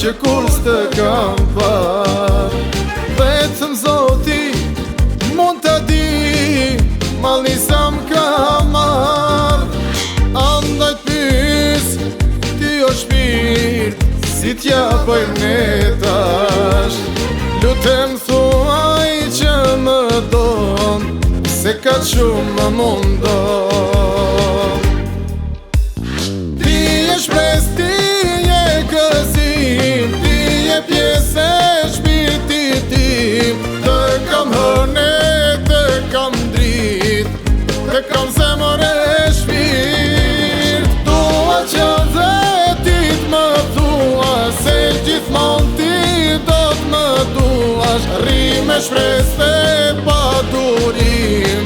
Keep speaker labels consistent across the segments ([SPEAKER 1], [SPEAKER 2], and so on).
[SPEAKER 1] që kur s'të kam par. Vetëm Zoti mund t'a di malli sa m'ka marr. Andaj t'pyes ti o shpirt, si t'ja bëjmë ne tash. Lutem thuaj që më don, se ka shumë më mundon. Ti je shpres, ti je gëzim, ti je pjesë e shpirtit tim. Të kam hëne, të kam drit, të kam zemër e shpirt. Dua që dhe ti t'më thua, se gjithmon ti do t'më duash. Rri me shpresë e pa durim,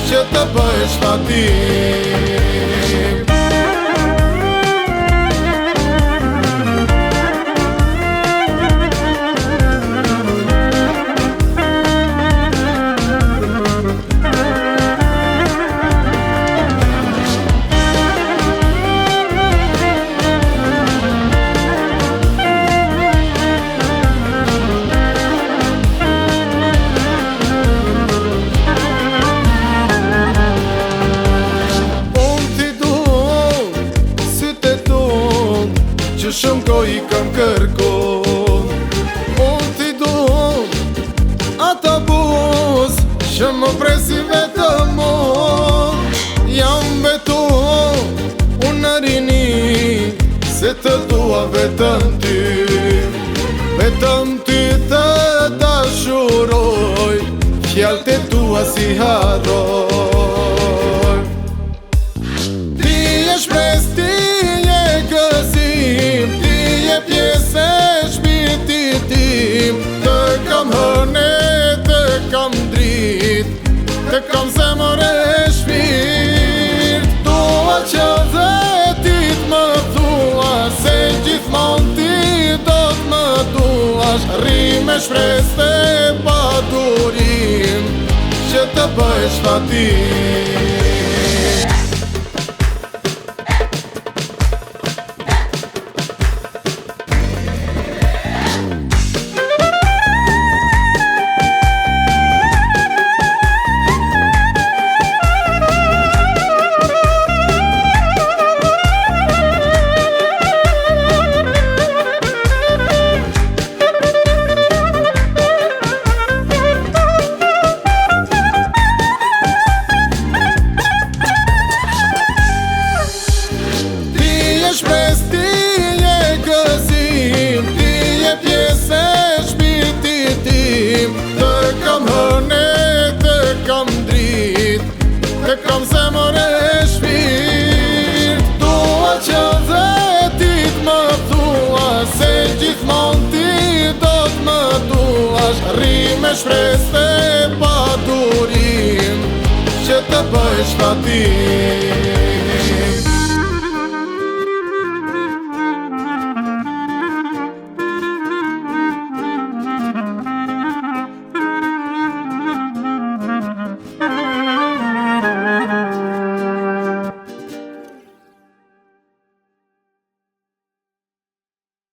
[SPEAKER 1] që të bëjsh fatim. Që shumë ko i kam kërkon, unë t'i du ata buz që më presi vetëm unë. Jam betu unë në rini, se të dua vetëm ty. Vetëm ty të dashuroj, fjallët e tua si harroj. Ti je shpres, ti je gëzim, ti je pjesë e shpirtit tim. Të kam hëne, të kam drit, të kam zemër e shpirt. Dua që dhe ti t'më thua, se gjithmon ti do t'më duash. Rri me shpresë e pa durim, që të bëjsh fatim. Shpres, ti je gëzim, ti je pjesë e shpirtit tim. Të kam hëne, të kam drit, të kam zemër e shpirt. Dua që dhe ti t'më thua, se gjithmon ti do t'më duash. Rri me shpresë e pa durim, që të bëjsh fatim.